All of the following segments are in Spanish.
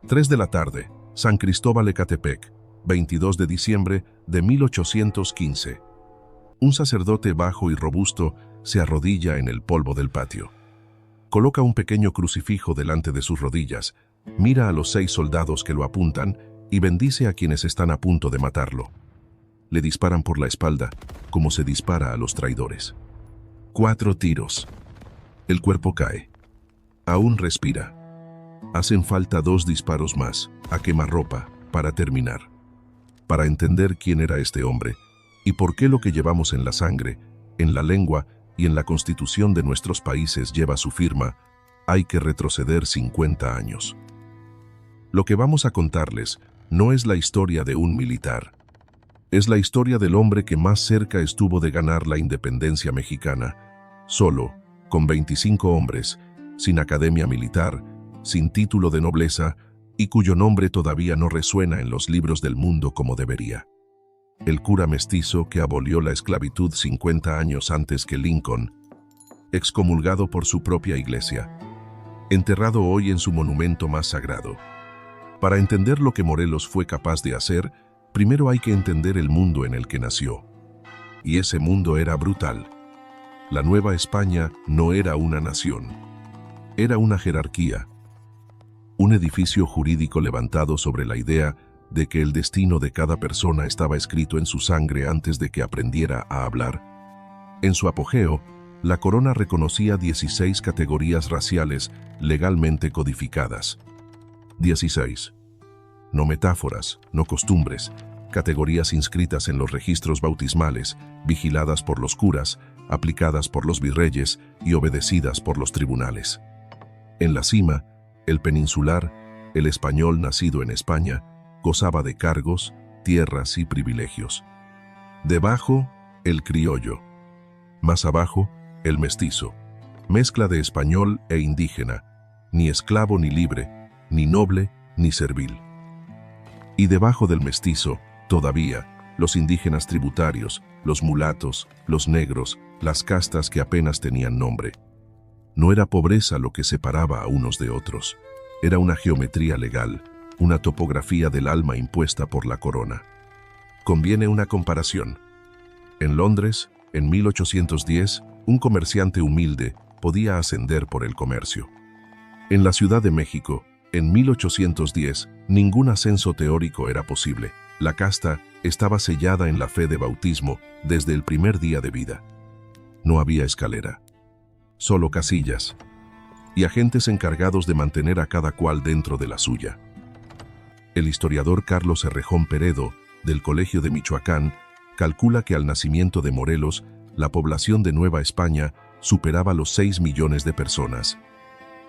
3 de la tarde, San Cristóbal Ecatepec, 22 de diciembre de 1815. Un sacerdote bajo y robusto se arrodilla en el polvo del patio. Coloca un pequeño crucifijo delante de sus rodillas, mira a los 6 soldados que lo apuntan y bendice a quienes están a punto de matarlo. Le disparan por la espalda, como se dispara a los traidores. 4 tiros. El cuerpo cae. Aún respira. Hacen falta 2 disparos más, a quemarropa, para terminar. Para entender quién era este hombre y por qué lo que llevamos en la sangre, en la lengua y en la constitución de nuestros países lleva su firma, hay que retroceder 50 años. Lo que vamos a contarles no es la historia de un militar. Es la historia del hombre que más cerca estuvo de ganar la independencia mexicana, solo, con 25 hombres, sin academia militar, sin título de nobleza y cuyo nombre todavía no resuena en los libros del mundo como debería. El cura mestizo que abolió la esclavitud 50 años antes que Lincoln, excomulgado por su propia iglesia, enterrado hoy en su monumento más sagrado. Para entender lo que Morelos fue capaz de hacer, primero hay que entender el mundo en el que nació. Y ese mundo era brutal. La Nueva España no era una nación. Era una jerarquía. Un edificio jurídico levantado sobre la idea de que el destino de cada persona estaba escrito en su sangre antes de que aprendiera a hablar. En su apogeo, la corona reconocía 16 categorías raciales legalmente codificadas. 16. No metáforas, no costumbres, categorías inscritas en los registros bautismales, vigiladas por los curas, aplicadas por los virreyes y obedecidas por los tribunales. En la cima, el peninsular, el español nacido en España, gozaba de cargos, tierras y privilegios. Debajo, el criollo. Más abajo, el mestizo, mezcla de español e indígena, ni esclavo ni libre, ni noble ni servil. Y debajo del mestizo, todavía, los indígenas tributarios, los mulatos, los negros, las castas que apenas tenían nombre. No era pobreza lo que separaba a unos de otros, era una geometría legal, una topografía del alma impuesta por la corona. Conviene una comparación. En Londres, en 1810, un comerciante humilde podía ascender por el comercio. En la Ciudad de México, en 1810, ningún ascenso teórico era posible. La casta estaba sellada en la fe de bautismo desde el primer día de vida. No había escalera, solo casillas, y agentes encargados de mantener a cada cual dentro de la suya. El historiador Carlos Herrejón Peredo, del Colegio de Michoacán, calcula que al nacimiento de Morelos, la población de Nueva España superaba los 6 millones de personas.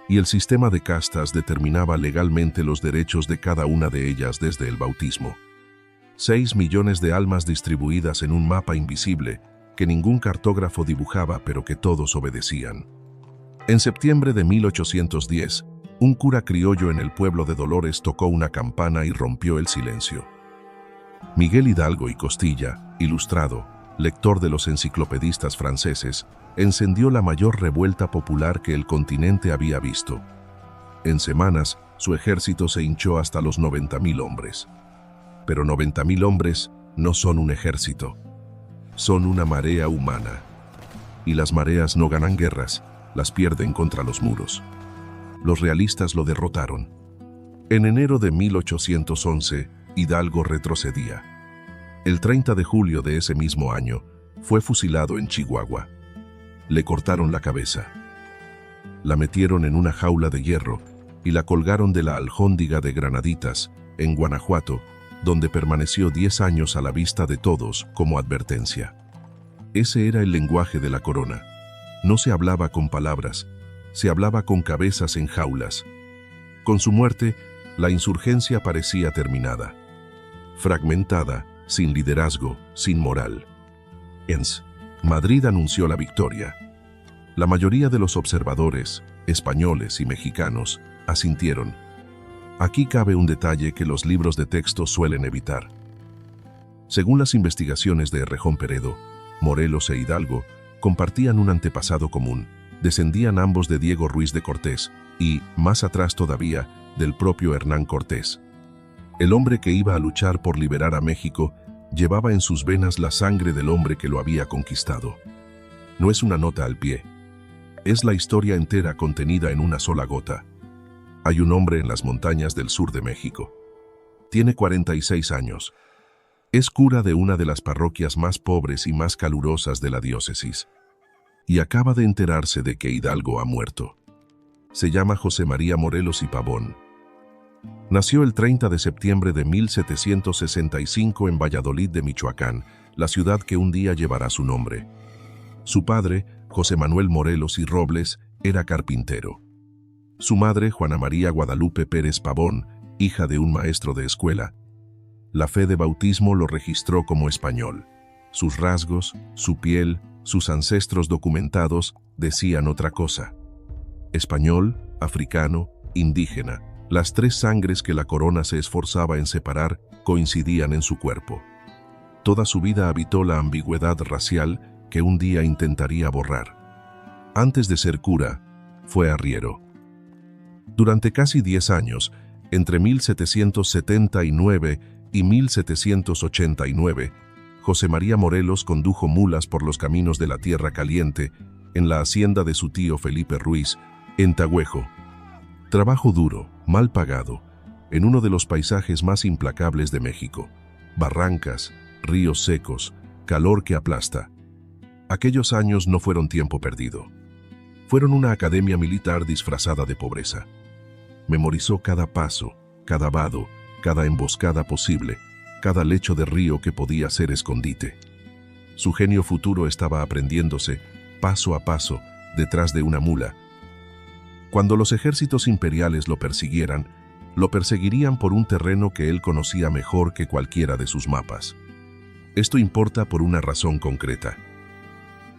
Y el sistema de castas determinaba legalmente los derechos de cada una de ellas desde el bautismo. 6 millones de almas distribuidas en un mapa invisible que ningún cartógrafo dibujaba pero que todos obedecían. En septiembre de 1810, un cura criollo en el pueblo de Dolores tocó una campana y rompió el silencio. Miguel Hidalgo y Costilla, ilustrado, lector de los enciclopedistas franceses, encendió la mayor revuelta popular que el continente había visto. En semanas, su ejército se hinchó hasta los 90.000 hombres. Pero 90.000 hombres no son un ejército, son una marea humana. Y las mareas no ganan guerras, las pierden contra los muros. Los realistas lo derrotaron. En enero de 1811, Hidalgo retrocedía. El 30 de julio de ese mismo año, fue fusilado en Chihuahua. Le cortaron la cabeza. La metieron en una jaula de hierro y la colgaron de la Alhóndiga de Granaditas, en Guanajuato, donde permaneció 10 años a la vista de todos como advertencia. Ese era el lenguaje de la corona. No se hablaba con palabras, se hablaba con cabezas en jaulas. Con su muerte, la insurgencia parecía terminada. Fragmentada, sin liderazgo, sin moral. Madrid anunció la victoria. La mayoría de los observadores, españoles y mexicanos, asintieron. Aquí cabe un detalle que los libros de texto suelen evitar. Según las investigaciones de Herrejón Peredo, Morelos e Hidalgo compartían un antepasado común, descendían ambos de Diego Ruiz de Cortés y, más atrás todavía, del propio Hernán Cortés. El hombre que iba a luchar por liberar a México llevaba en sus venas la sangre del hombre que lo había conquistado. No es una nota al pie. Es la historia entera contenida en una sola gota. Hay un hombre en las montañas del sur de México. Tiene 46 años. Es cura de una de las parroquias más pobres y más calurosas de la diócesis. Y acaba de enterarse de que Hidalgo ha muerto. Se llama José María Morelos y Pavón. Nació el 30 de septiembre de 1765 en Valladolid de Michoacán, la ciudad que un día llevará su nombre. Su padre, José Manuel Morelos y Robles, era carpintero. Su madre, Juana María Guadalupe Pérez Pavón, hija de un maestro de escuela. La fe de bautismo lo registró como español. Sus rasgos, su piel, sus ancestros documentados decían otra cosa. Español, africano, indígena, las tres sangres que la corona se esforzaba en separar coincidían en su cuerpo. Toda su vida habitó la ambigüedad racial que un día intentaría borrar. Antes de ser cura, fue arriero. Durante casi 10 años, entre 1779 y 1789, José María Morelos condujo mulas por los caminos de la Tierra Caliente en la hacienda de su tío Felipe Ruiz, en Tagüejo. Trabajo duro, mal pagado, en uno de los paisajes más implacables de México. Barrancas, ríos secos, calor que aplasta. Aquellos años no fueron tiempo perdido. Fueron una academia militar disfrazada de pobreza. Memorizó cada paso, cada vado, cada emboscada posible, cada lecho de río que podía ser escondite. Su genio futuro estaba aprendiéndose, paso a paso, detrás de una mula. Cuando los ejércitos imperiales lo persiguieran, lo perseguirían por un terreno que él conocía mejor que cualquiera de sus mapas. Esto importa por una razón concreta.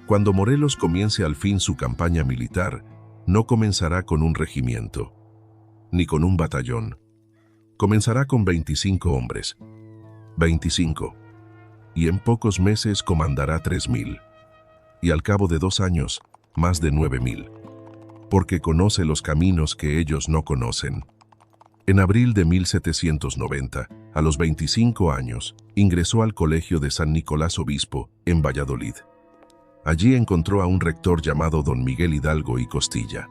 Cuando Morelos comience al fin su campaña militar, no comenzará con un regimiento, ni con un batallón. Comenzará con 25 hombres. 25. Y en pocos meses comandará 3,000. Y al cabo de 2 años, más de 9,000. Porque conoce los caminos que ellos no conocen. En abril de 1790, a los 25 años, ingresó al Colegio de San Nicolás Obispo, en Valladolid. Allí encontró a un rector llamado don Miguel Hidalgo y Costilla.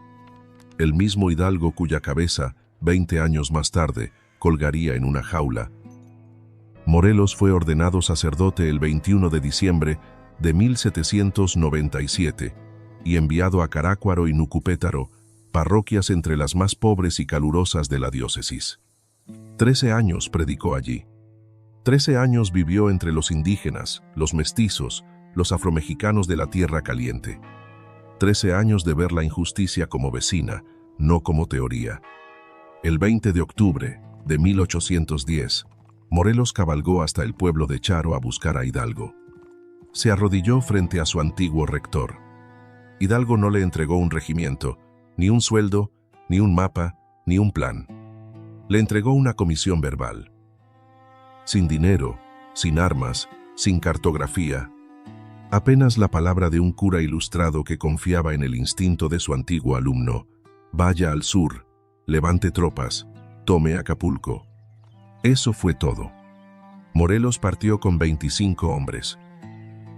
El mismo Hidalgo cuya cabeza, 20 años más tarde, colgaría en una jaula. Morelos fue ordenado sacerdote el 21 de diciembre de 1797 y enviado a Carácuaro y Nucupétaro, parroquias entre las más pobres y calurosas de la diócesis. 13 años predicó allí. 13 años vivió entre los indígenas, los mestizos, los afromexicanos de la Tierra Caliente. 13 años de ver la injusticia como vecina, no como teoría. El 20 de octubre de 1810, Morelos cabalgó hasta el pueblo de Charo a buscar a Hidalgo. Se arrodilló frente a su antiguo rector. Hidalgo no le entregó un regimiento, ni un sueldo, ni un mapa, ni un plan. Le entregó una comisión verbal. Sin dinero, sin armas, sin cartografía. Apenas la palabra de un cura ilustrado que confiaba en el instinto de su antiguo alumno. Vaya al sur, levante tropas, tome Acapulco. Eso fue todo. Morelos partió con 25 hombres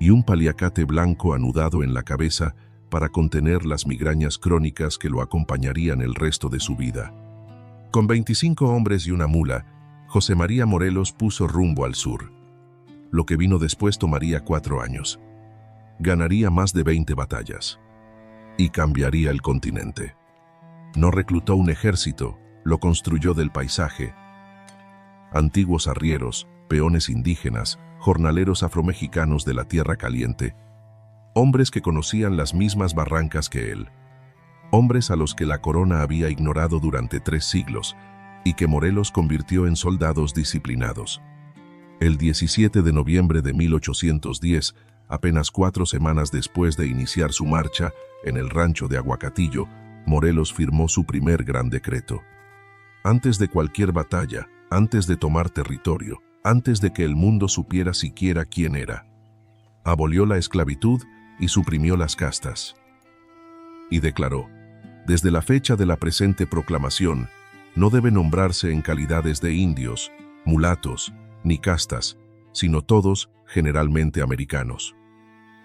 y un paliacate blanco anudado en la cabeza para contener las migrañas crónicas que lo acompañarían el resto de su vida. Con 25 hombres y una mula, José María Morelos puso rumbo al sur. Lo que vino después tomaría 4 años. Ganaría más de 20 batallas. Y cambiaría el continente. No reclutó un ejército, lo construyó del paisaje. Antiguos arrieros, peones indígenas, jornaleros afromexicanos de la Tierra Caliente, hombres que conocían las mismas barrancas que él, hombres a los que la corona había ignorado durante 3 siglos y que Morelos convirtió en soldados disciplinados. El 17 de noviembre de 1810, apenas 4 semanas después de iniciar su marcha en el rancho de Aguacatillo, Morelos firmó su primer gran decreto. Antes de cualquier batalla, antes de tomar territorio, antes de que el mundo supiera siquiera quién era, abolió la esclavitud y suprimió las castas. Y declaró: desde la fecha de la presente proclamación, no debe nombrarse en calidades de indios, mulatos, ni castas, sino todos generalmente americanos.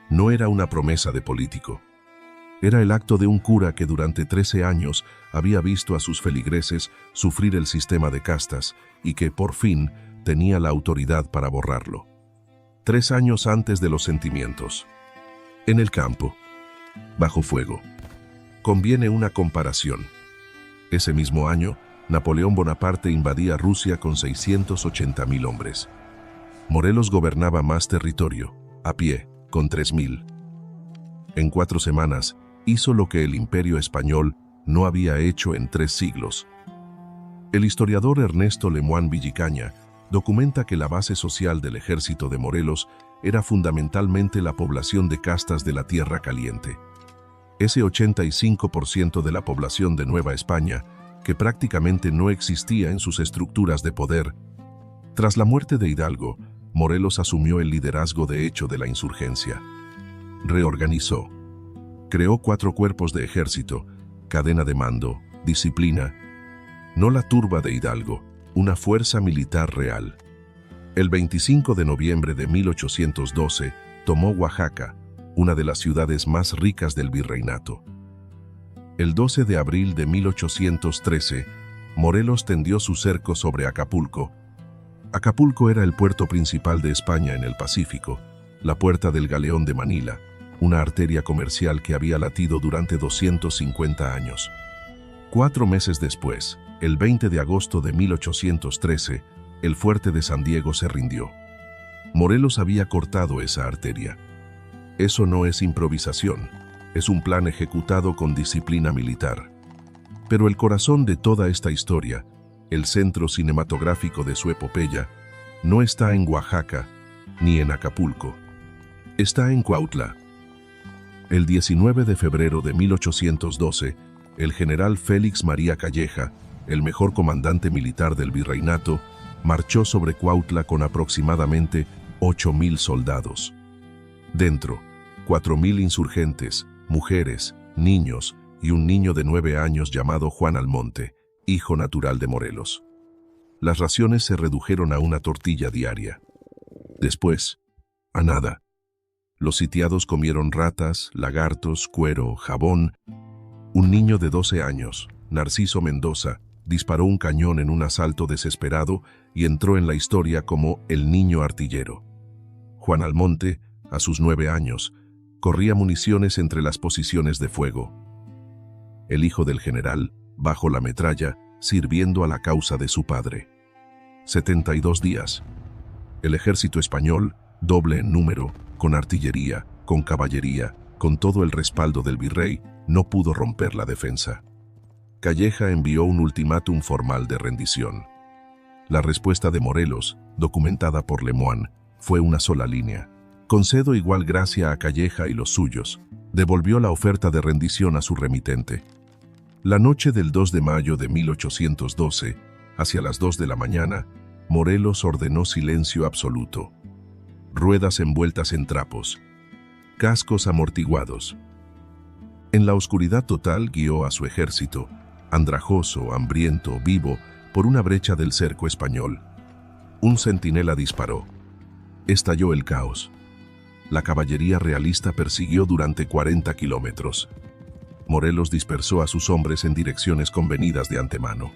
No era una promesa de político. Era el acto de un cura que durante 13 años había visto a sus feligreses sufrir el sistema de castas y que, por fin, tenía la autoridad para borrarlo. 3 años antes de los sentimientos. En el campo, bajo fuego. Conviene una comparación. Ese mismo año, Napoleón Bonaparte invadía Rusia con 680.000 hombres. Morelos gobernaba más territorio, a pie, con 3.000. En 4 semanas, hizo lo que el Imperio Español no había hecho en 3 siglos. El historiador Ernesto Lemoine Villicaña documenta que la base social del ejército de Morelos era fundamentalmente la población de castas de la Tierra Caliente. Ese 85% de la población de Nueva España, que prácticamente no existía en sus estructuras de poder. Tras la muerte de Hidalgo, Morelos asumió el liderazgo de hecho de la insurgencia. Reorganizó. Creó 4 cuerpos de ejército, cadena de mando, disciplina. No la turba de Hidalgo, una fuerza militar real. El 25 de noviembre de 1812 tomó Oaxaca, una de las ciudades más ricas del virreinato. El 12 de abril de 1813, Morelos tendió su cerco sobre Acapulco. Acapulco era el puerto principal de España en el Pacífico, la puerta del Galeón de Manila, una arteria comercial que había latido durante 250 años. 4 meses después, el 20 de agosto de 1813, el fuerte de San Diego se rindió. Morelos había cortado esa arteria. Eso no es improvisación, es un plan ejecutado con disciplina militar. Pero el corazón de toda esta historia, el centro cinematográfico de su epopeya, no está en Oaxaca ni en Acapulco. Está en Cuautla. El 19 de febrero de 1812, el general Félix María Calleja, el mejor comandante militar del virreinato, marchó sobre Cuautla con aproximadamente 8.000 soldados. Dentro, 4.000 insurgentes, mujeres, niños y un niño de 9 años llamado Juan Almonte, hijo natural de Morelos. Las raciones se redujeron a una tortilla diaria. Después, a nada. Los sitiados comieron ratas, lagartos, cuero, jabón. Un niño de 12 años, Narciso Mendoza, disparó un cañón en un asalto desesperado y entró en la historia como el niño artillero. Juan Almonte, a sus 9 años, corría municiones entre las posiciones de fuego. El hijo del general, bajo la metralla, sirviendo a la causa de su padre. 72 días. El ejército español, doble en número, con artillería, con caballería, con todo el respaldo del virrey, no pudo romper la defensa. Calleja envió un ultimátum formal de rendición. La respuesta de Morelos, documentada por Lemoine, fue una sola línea. Concedo igual gracia a Calleja y los suyos. Devolvió la oferta de rendición a su remitente. La noche del 2 de mayo de 1812, hacia las 2 de la mañana, Morelos ordenó silencio absoluto. Ruedas envueltas en trapos. Cascos amortiguados. En la oscuridad total guió a su ejército, andrajoso, hambriento, vivo, por una brecha del cerco español. Un centinela disparó. Estalló el caos. La caballería realista persiguió durante 40 kilómetros. Morelos dispersó a sus hombres en direcciones convenidas de antemano.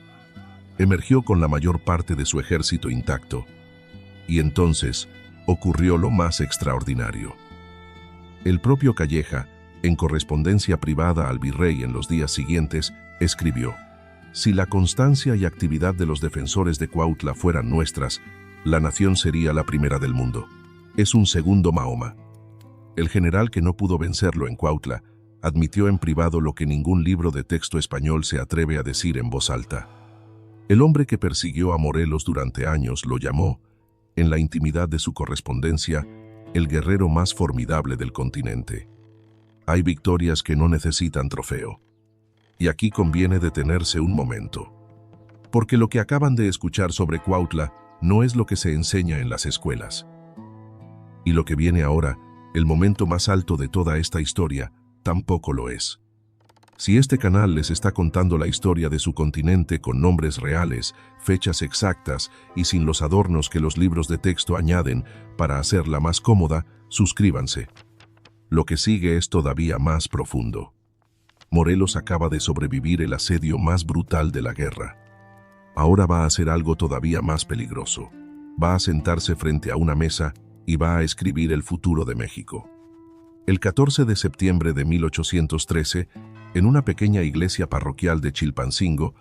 Emergió con la mayor parte de su ejército intacto. Y entonces ocurrió lo más extraordinario. El propio Calleja, en correspondencia privada al virrey en los días siguientes, escribió: «Si la constancia y actividad de los defensores de Cuautla fueran nuestras, la nación sería la primera del mundo. Es un segundo Mahoma». El general, que no pudo vencerlo en Cuautla, admitió en privado lo que ningún libro de texto español se atreve a decir en voz alta. El hombre que persiguió a Morelos durante años lo llamó, en la intimidad de su correspondencia, el guerrero más formidable del continente. Hay victorias que no necesitan trofeo. Y aquí conviene detenerse un momento. Porque lo que acaban de escuchar sobre Cuautla no es lo que se enseña en las escuelas. Y lo que viene ahora, el momento más alto de toda esta historia, tampoco lo es. Si este canal les está contando la historia de su continente con nombres reales, fechas exactas y sin los adornos que los libros de texto añaden para hacerla más cómoda, suscríbanse. Lo que sigue es todavía más profundo. Morelos acaba de sobrevivir el asedio más brutal de la guerra. Ahora va a hacer algo todavía más peligroso. Va a sentarse frente a una mesa y va a escribir el futuro de México. El 14 de septiembre de 1813, en una pequeña iglesia parroquial de Chilpancingo,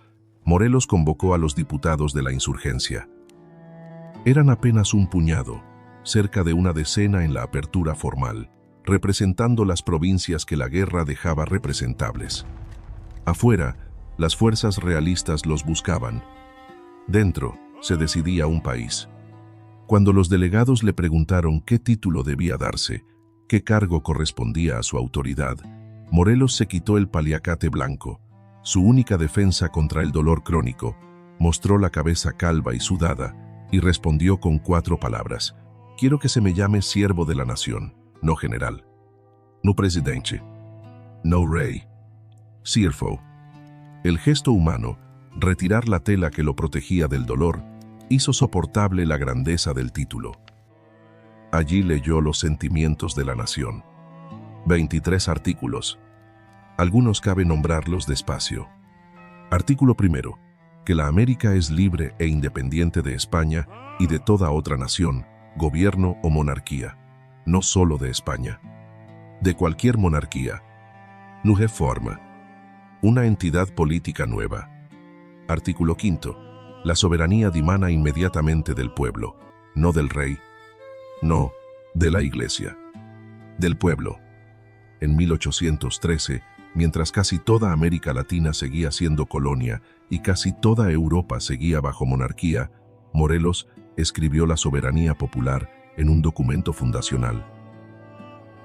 Morelos convocó a los diputados de la insurgencia. Eran apenas un puñado, cerca de una decena en la apertura formal, representando las provincias que la guerra dejaba representables. Afuera, las fuerzas realistas los buscaban. Dentro, se decidía un país. Cuando los delegados le preguntaron qué título debía darse, qué cargo correspondía a su autoridad, Morelos se quitó el paliacate blanco, su única defensa contra el dolor crónico, mostró la cabeza calva y sudada y respondió con 4 palabras: quiero que se me llame siervo de la nación, no general, no presidente, no rey, siervo. El gesto humano, retirar la tela que lo protegía del dolor, hizo soportable la grandeza del título. Allí leyó los sentimientos de la nación. 23 artículos. Algunos cabe nombrarlos despacio. Artículo primero. Que la América es libre e independiente de España y de toda otra nación, gobierno o monarquía, no solo de España. De cualquier monarquía. Nueva forma. Una entidad política nueva. Artículo quinto. La soberanía dimana inmediatamente del pueblo, no del rey, no, de la Iglesia, del pueblo. En 1813, mientras casi toda América Latina seguía siendo colonia y casi toda Europa seguía bajo monarquía, Morelos escribió la soberanía popular en un documento fundacional.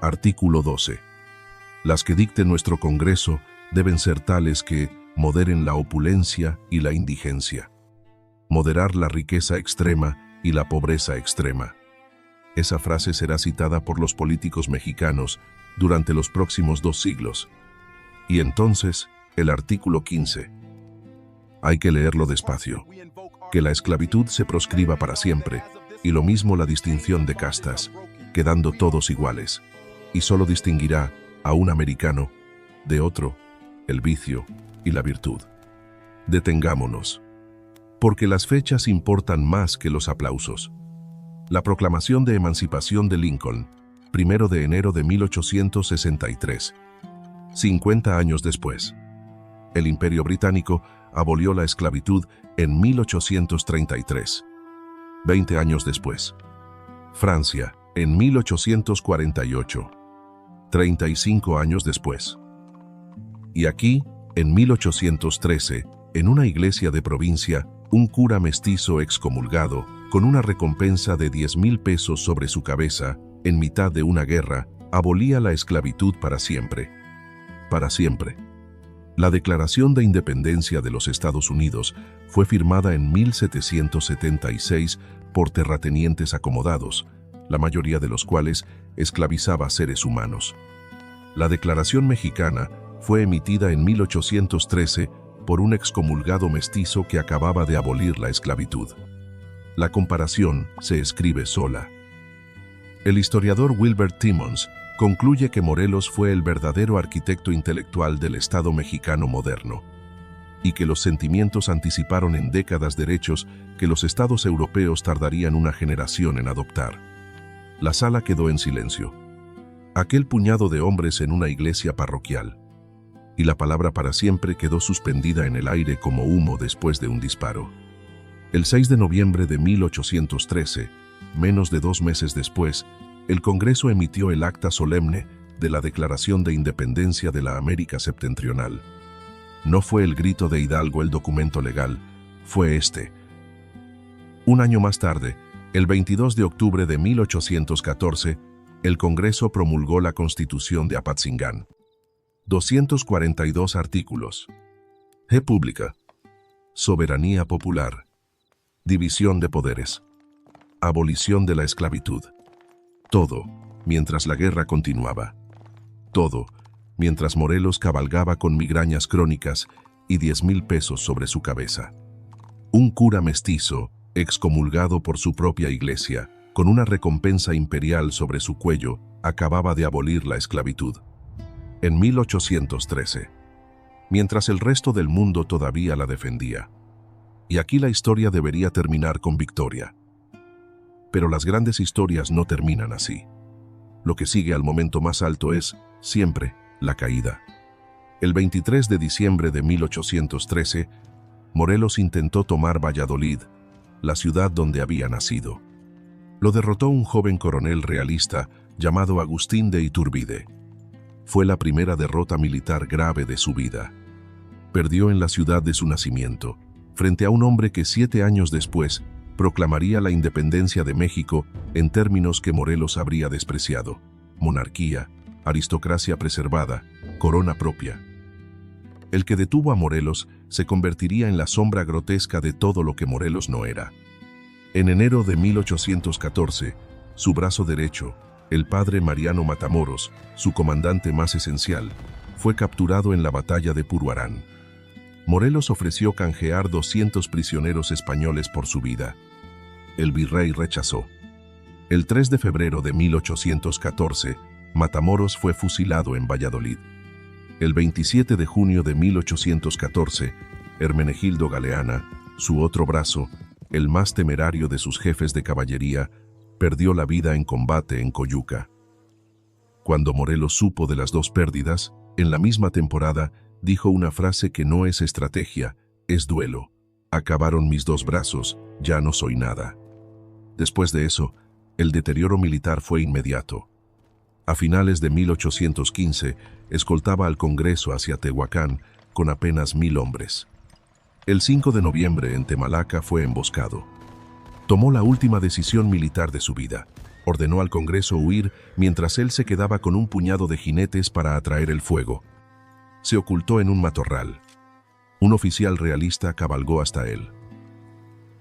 Artículo 12. Las que dicte nuestro Congreso deben ser tales que moderen la opulencia y la indigencia. Moderar la riqueza extrema y la pobreza extrema. Esa frase será citada por los políticos mexicanos durante los próximos 2 siglos. Y entonces, el artículo 15. Hay que leerlo despacio. Que la esclavitud se proscriba para siempre, y lo mismo la distinción de castas, quedando todos iguales, y solo distinguirá a un americano de otro, el vicio y la virtud. Detengámonos. Porque las fechas importan más que los aplausos. La proclamación de emancipación de Lincoln, 1 de enero de 1863. 50 años después. El Imperio Británico abolió la esclavitud en 1833. 20 años después. Francia, en 1848. 35 años después. Y aquí, en 1813, en una iglesia de provincia, un cura mestizo excomulgado, con una recompensa de 10,000 pesos sobre su cabeza, en mitad de una guerra, abolía la esclavitud para siempre. Para siempre. La Declaración de Independencia de los Estados Unidos fue firmada en 1776 por terratenientes acomodados, la mayoría de los cuales esclavizaba seres humanos. La Declaración Mexicana fue emitida en 1813 por un excomulgado mestizo que acababa de abolir la esclavitud. La comparación se escribe sola. El historiador Wilbert Timmons concluye que Morelos fue el verdadero arquitecto intelectual del Estado mexicano moderno, y que los sentimientos anticiparon en décadas derechos que los estados europeos tardarían una generación en adoptar. La sala quedó en silencio. Aquel puñado de hombres en una iglesia parroquial. Y la palabra para siempre quedó suspendida en el aire como humo después de un disparo. El 6 de noviembre de 1813, menos de 2 meses después, el Congreso emitió el acta solemne de la Declaración de Independencia de la América Septentrional. No fue el grito de Hidalgo el documento legal, fue este. Un año más tarde, el 22 de octubre de 1814, el Congreso promulgó la Constitución de Apatzingán. 242 artículos. República. Soberanía popular. División de poderes. Abolición de la esclavitud. Todo, mientras la guerra continuaba. Todo, mientras Morelos cabalgaba con migrañas crónicas y 10,000 pesos sobre su cabeza. Un cura mestizo, excomulgado por su propia iglesia, con una recompensa imperial sobre su cuello, acababa de abolir la esclavitud. En 1813, mientras el resto del mundo todavía la defendía. Y aquí la historia debería terminar con victoria. Pero las grandes historias no terminan así. Lo que sigue al momento más alto es, siempre, la caída. El 23 de diciembre de 1813, Morelos intentó tomar Valladolid, la ciudad donde había nacido. Lo derrotó un joven coronel realista llamado Agustín de Iturbide. Fue la primera derrota militar grave de su vida. Perdió en la ciudad de su nacimiento, frente a un hombre que 7 años después proclamaría la independencia de México en términos que Morelos habría despreciado: monarquía, aristocracia preservada, corona propia. El que detuvo a Morelos se convertiría en la sombra grotesca de todo lo que Morelos no era. En enero de 1814, su brazo derecho, el padre Mariano Matamoros, su comandante más esencial, fue capturado en la batalla de Puruarán. Morelos ofreció canjear 200 prisioneros españoles por su vida. El virrey rechazó. El 3 de febrero de 1814, Matamoros fue fusilado en Valladolid. El 27 de junio de 1814, Hermenegildo Galeana, su otro brazo, el más temerario de sus jefes de caballería, perdió la vida en combate en Coyuca. Cuando Morelos supo de las dos pérdidas, en la misma temporada, dijo una frase que no es estrategia, es duelo. Acabaron mis dos brazos, ya no soy nada. Después de eso, el deterioro militar fue inmediato. A finales de 1815, escoltaba al Congreso hacia Tehuacán con apenas 1,000 hombres. El 5 de noviembre en Temalaca fue emboscado. Tomó la última decisión militar de su vida. Ordenó al Congreso huir mientras él se quedaba con un puñado de jinetes para atraer el fuego. Se ocultó en un matorral. Un oficial realista cabalgó hasta él.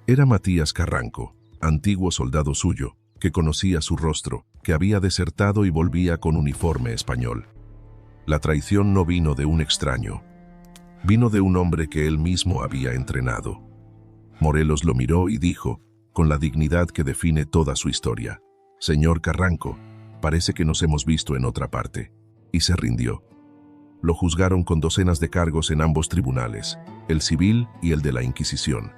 Era Matías Carranco, antiguo soldado suyo, que conocía su rostro, que había desertado y volvía con uniforme español. La traición no vino de un extraño. Vino de un hombre que él mismo había entrenado. Morelos lo miró y dijo, con la dignidad que define toda su historia: «Señor Carranco, parece que nos hemos visto en otra parte», y se rindió. Lo juzgaron con docenas de cargos en ambos tribunales, el civil y el de la Inquisición.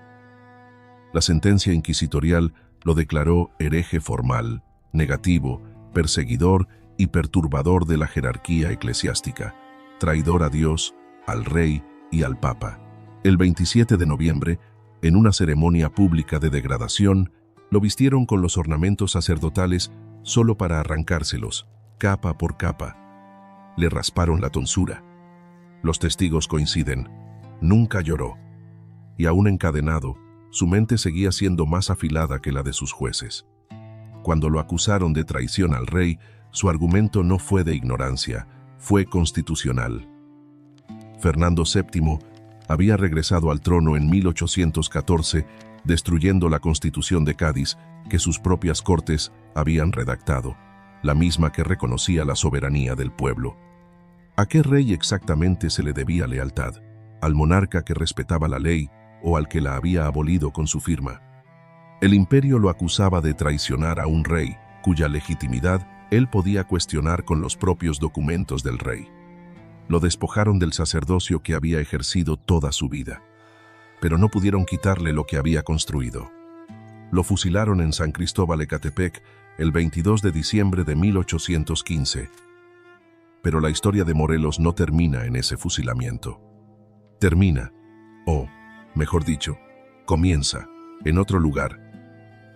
La sentencia inquisitorial lo declaró hereje formal, negativo, perseguidor y perturbador de la jerarquía eclesiástica, traidor a Dios, al rey y al papa. El 27 de noviembre, en una ceremonia pública de degradación, lo vistieron con los ornamentos sacerdotales solo para arrancárselos, capa por capa. Le rasparon la tonsura. Los testigos coinciden, nunca lloró. Y aún encadenado, su mente seguía siendo más afilada que la de sus jueces. Cuando lo acusaron de traición al rey, su argumento no fue de ignorancia, fue constitucional. Fernando VII había regresado al trono en 1814, destruyendo la Constitución de Cádiz que sus propias cortes habían redactado, la misma que reconocía la soberanía del pueblo. ¿A qué rey exactamente se le debía lealtad? ¿Al monarca que respetaba la ley o al que la había abolido con su firma? El imperio lo acusaba de traicionar a un rey, cuya legitimidad él podía cuestionar con los propios documentos del rey. Lo despojaron del sacerdocio que había ejercido toda su vida, pero no pudieron quitarle lo que había construido. Lo fusilaron en San Cristóbal Ecatepec el 22 de diciembre de 1815. Pero la historia de Morelos no termina en ese fusilamiento. Termina, o, mejor dicho, comienza, en otro lugar.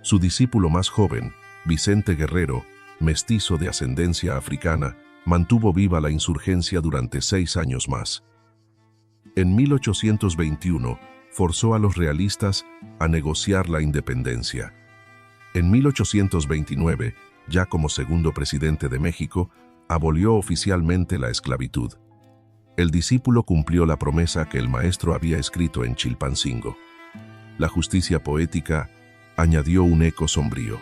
Su discípulo más joven, Vicente Guerrero, mestizo de ascendencia africana, mantuvo viva la insurgencia durante 6 años más. En 1821, forzó a los realistas a negociar la independencia. En 1829, ya como segundo presidente de México, abolió oficialmente la esclavitud. El discípulo cumplió la promesa que el maestro había escrito en Chilpancingo. La justicia poética añadió un eco sombrío.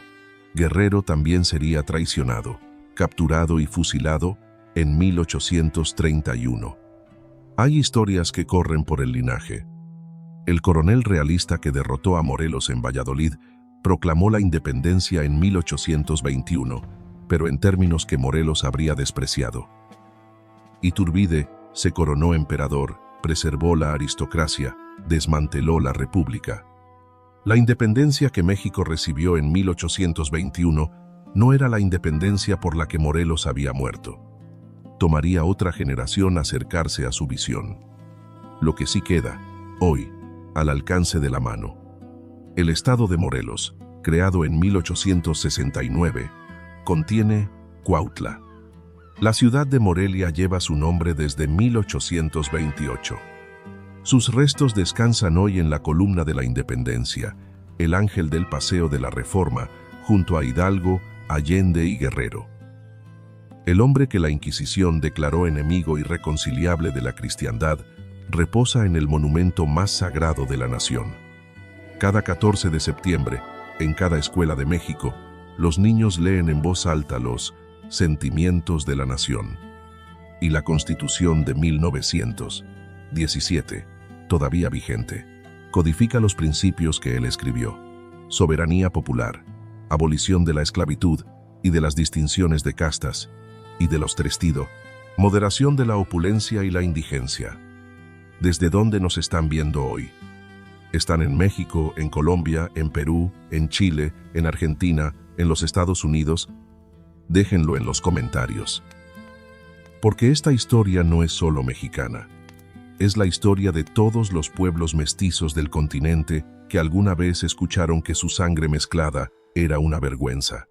Guerrero también sería traicionado, capturado y fusilado en 1831. Hay historias que corren por el linaje. El coronel realista que derrotó a Morelos en Valladolid proclamó la independencia en 1821, pero en términos que Morelos habría despreciado. Iturbide se coronó emperador, preservó la aristocracia, desmanteló la república. La independencia que México recibió en 1821 no era la independencia por la que Morelos había muerto. Tomaría otra generación acercarse a su visión. Lo que sí queda, hoy, al alcance de la mano. El estado de Morelos, creado en 1869, contiene Cuautla. La ciudad de Morelia lleva su nombre desde 1828. Sus restos descansan hoy en la columna de la Independencia, el ángel del Paseo de la Reforma, junto a Hidalgo, Allende y Guerrero. El hombre que la Inquisición declaró enemigo irreconciliable de la cristiandad reposa en el monumento más sagrado de la nación. Cada 14 de septiembre, en cada escuela de México, los niños leen en voz alta los Sentimientos de la Nación y la Constitución de 1917, todavía vigente, codifica los principios que él escribió: soberanía popular, abolición de la esclavitud y de las distinciones de castas y de los trestido, moderación de la opulencia y la indigencia. ¿Desde dónde nos están viendo hoy? Están en México, en Colombia, en Perú, en Chile, en Argentina, en los Estados Unidos. Déjenlo en los comentarios. Porque esta historia no es solo mexicana. Es la historia de todos los pueblos mestizos del continente que alguna vez escucharon que su sangre mezclada era una vergüenza.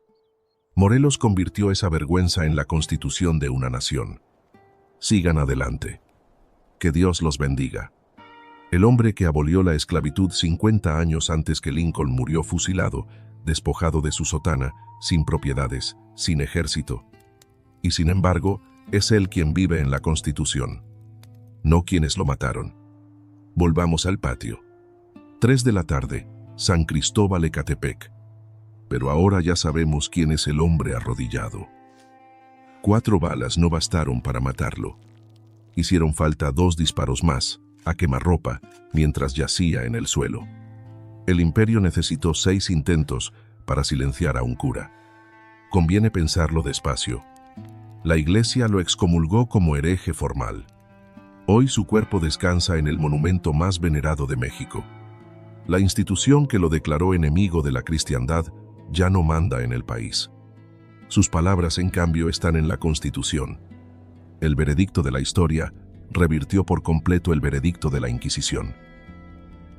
Morelos convirtió esa vergüenza en la constitución de una nación. Sigan adelante. Que Dios los bendiga. El hombre que abolió la esclavitud 50 años antes que Lincoln murió fusilado, despojado de su sotana, sin propiedades, sin ejército. Y sin embargo, es él quien vive en la Constitución, no quienes lo mataron. Volvamos al patio. 3 de la tarde, San Cristóbal Ecatepec. Pero ahora ya sabemos quién es el hombre arrodillado. 4 balas no bastaron para matarlo. Hicieron falta 2 disparos más, a quemarropa, mientras yacía en el suelo. El imperio necesitó 6 intentos para silenciar a un cura. Conviene pensarlo despacio. La Iglesia lo excomulgó como hereje formal. Hoy su cuerpo descansa en el monumento más venerado de México. La institución que lo declaró enemigo de la cristiandad ya no manda en el país. Sus palabras, en cambio, están en la Constitución. El veredicto de la historia revirtió por completo el veredicto de la Inquisición.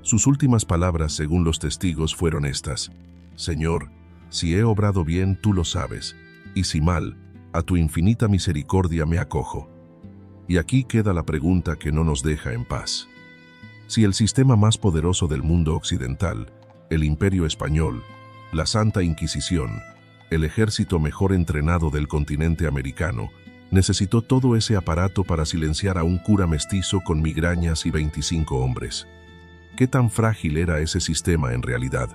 Sus últimas palabras, según los testigos, fueron estas: Señor, si he obrado bien, tú lo sabes, y si mal, a tu infinita misericordia me acojo. Y aquí queda la pregunta que no nos deja en paz. Si el sistema más poderoso del mundo occidental, el Imperio Español, la Santa Inquisición, el ejército mejor entrenado del continente americano, necesitó todo ese aparato para silenciar a un cura mestizo con migrañas y 25 hombres. ¿Qué tan frágil era ese sistema en realidad?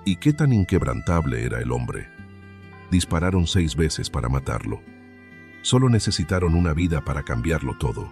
¿Y qué tan inquebrantable era el hombre? Dispararon 6 veces para matarlo. Solo necesitaron una vida para cambiarlo todo.